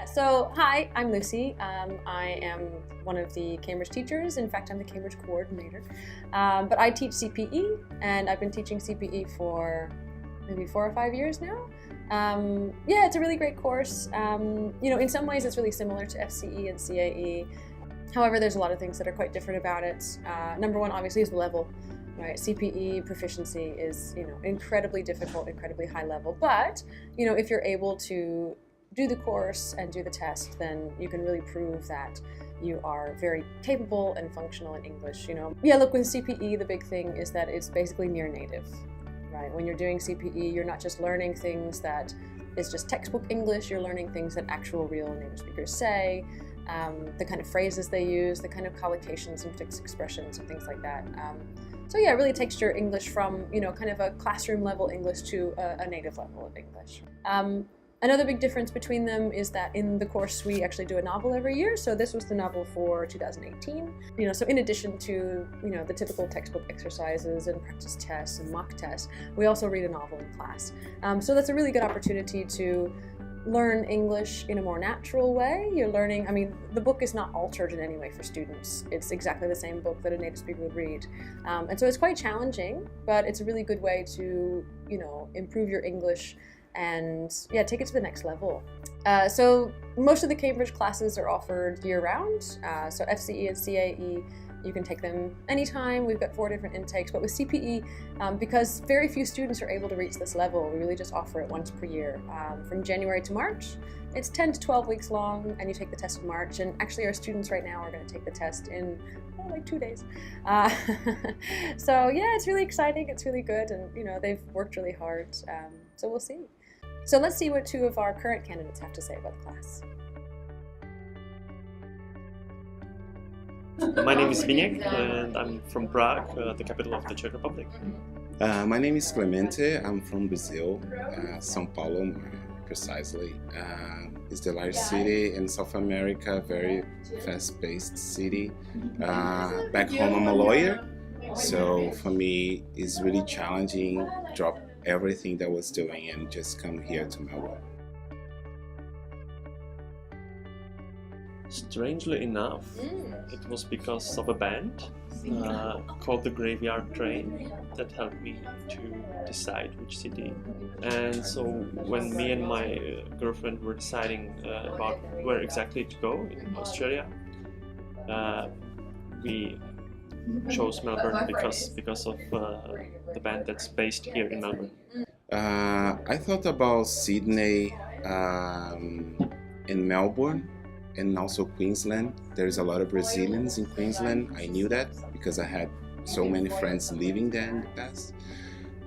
So hi, I'm Lucy. I am one of the Cambridge teachers. In fact, I'm the Cambridge coordinator. But I teach CPE, and I've been teaching CPE for maybe 4 or 5 years now. Yeah, it's a really great course. In some ways it's really similar to FCE and CAE. However, there's a lot of things that are quite different about it. Number one, obviously, is the level. Right, CPE proficiency is, incredibly difficult, incredibly high level. But, if you're able to do the course and do the test, then you can really prove that you are very capable and functional in English. Yeah, look, with CPE, the big thing is that it's basically near native. Right, when you're doing CPE, you're not just learning things that is just textbook English. You're learning things that actual real native speakers say. The kind of phrases they use, the kind of collocations and fixed expressions and things like that. So yeah, it really takes your English from, kind of a classroom level English to a native level of English. Another big difference between them is that in the course we actually do a novel every year. So this was the novel for 2018. So in addition to, the typical textbook exercises and practice tests and mock tests, we also read a novel in class. So that's a really good opportunity to learn English in a more natural way. You're learning, the book is not altered in any way for students. It's exactly the same book that a native speaker would read. And so it's quite challenging, but it's a really good way to, improve your English and take it to the next level. So most of the Cambridge classes are offered year-round. So FCE and CAE, you can take them anytime. We've got 4 different intakes, but with CPE, because very few students are able to reach this level, we really just offer it once per year. From January to March, it's 10 to 12 weeks long, and you take the test in March. And actually our students right now are going to take the test in like 2 days. So yeah, it's really exciting, it's really good, and they've worked really hard, so we'll see. So let's see what 2 of our current candidates have to say about the class. My name is Zbigniew, and I'm from Prague, the capital of the Czech Republic. My name is Clemente. I'm from Brazil, São Paulo, precisely. It's the largest city in South America, very fast-paced city. Back home, I'm a lawyer, so for me, it's really challenging. Drop everything that I was doing and just come here to Melbourne. Strangely enough, it was because of a band called the Graveyard Train that helped me to decide which city. And so when me and my girlfriend were deciding about where exactly to go in Australia, we chose Melbourne because of the band that's based here in Melbourne. I thought about Sydney in Melbourne, and also Queensland. There's a lot of Brazilians in Queensland. I knew that because I had so many friends living there in the past.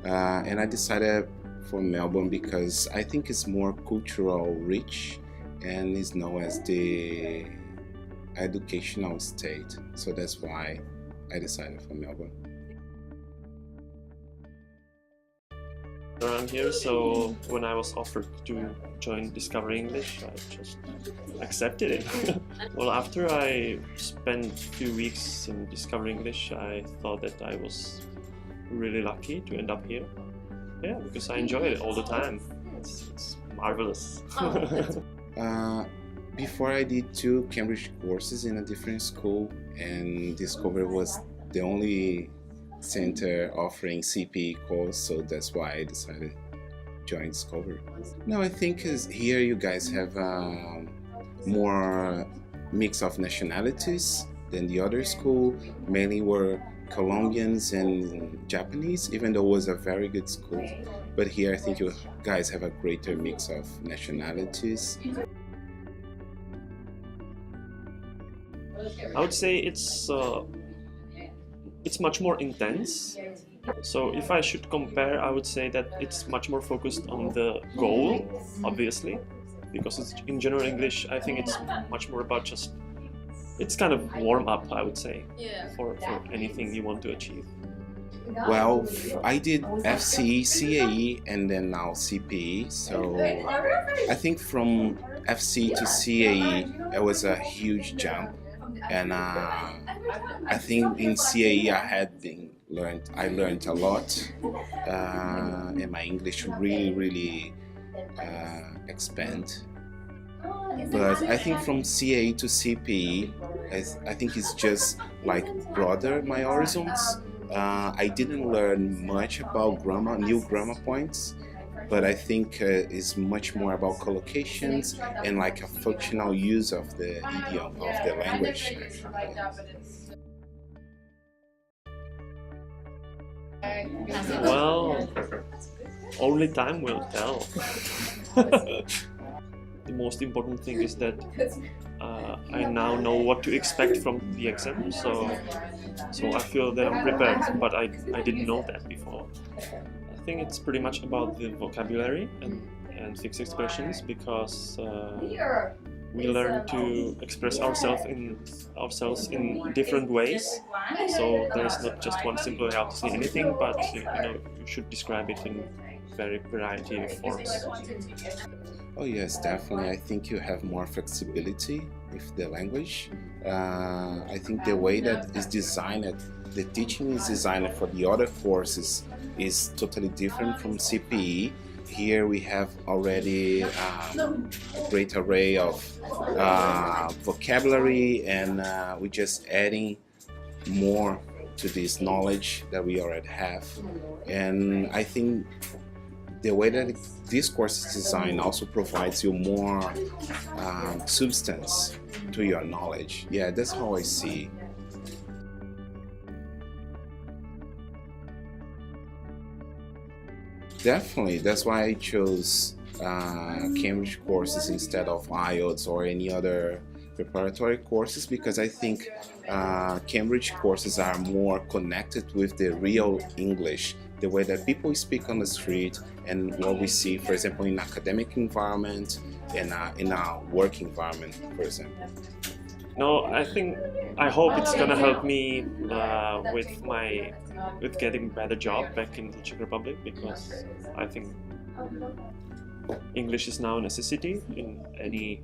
And I decided for Melbourne because I think it's more cultural rich and is known as the educational state. So that's why I decided for Melbourne. Around here, so when I was offered to join Discover English, I just accepted it. Well, after I spent a few weeks in Discover English, I thought that I was really lucky to end up here. Yeah, because I enjoy it all the time. It's marvelous. Before I did 2 Cambridge courses in a different school, and Discover was the only center offering CPE course, so that's why I decided to join Discover. No, I think here you guys have more mix of nationalities than the other school. Mainly were Colombians and Japanese, even though it was a very good school. But here I think you guys have a greater mix of nationalities. I would say it's much more intense. So if I should compare, I would say that it's much more focused on the goal, obviously, because it's in general English. I think it's much more about it's kind of warm up, I would say, for anything you want to achieve. Well, I did FCE, CAE, and then now CPE. So I think from FCE to CAE, it was a huge jump. And I think in CAE I learned a lot, and my English really expand. But I think from CA to CPE, I think it's just like broader my horizons. I didn't learn much about grammar, new grammar points, but I think it's much more about collocations and like a functional use of the idiom of the language. Well, only time will tell. The most important thing is that I now know what to expect from the exam, so I feel that I'm prepared, but I didn't know that before. I think it's pretty much about the vocabulary and fixed expressions, because we learn to express ourselves in different ways. So there is not just one simple way how to say anything, but you should describe it in very variety of forms. Oh yes, definitely. I think you have more flexibility with the language. I think the way that is designed, the teaching is designed for the other courses is totally different from CPE. Here we have already a great array of vocabulary, and we're just adding more to this knowledge that we already have. And I think the way that this course is designed also provides you more substance to your knowledge. Yeah, that's how I see. Definitely, that's why I chose Cambridge courses instead of IELTS or any other preparatory courses, because I think Cambridge courses are more connected with the real English, the way that people speak on the street and what we see, for example, in academic environment and in a work environment, for example. No, I hope it's gonna help me with getting a better job back in the Czech Republic, because I think English is now a necessity in any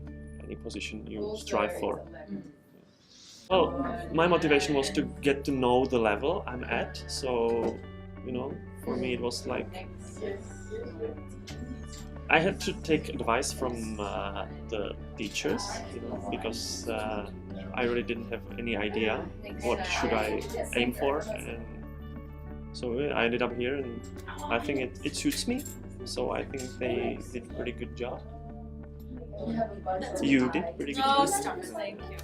position you strive for. Well, my motivation was to get to know the level I'm at, so for me it was like I had to take advice from the teachers, because I really didn't have any idea what should I aim for, and so I ended up here, and I think it suits me. So I think they did a pretty good job. You did pretty good job. Thank you.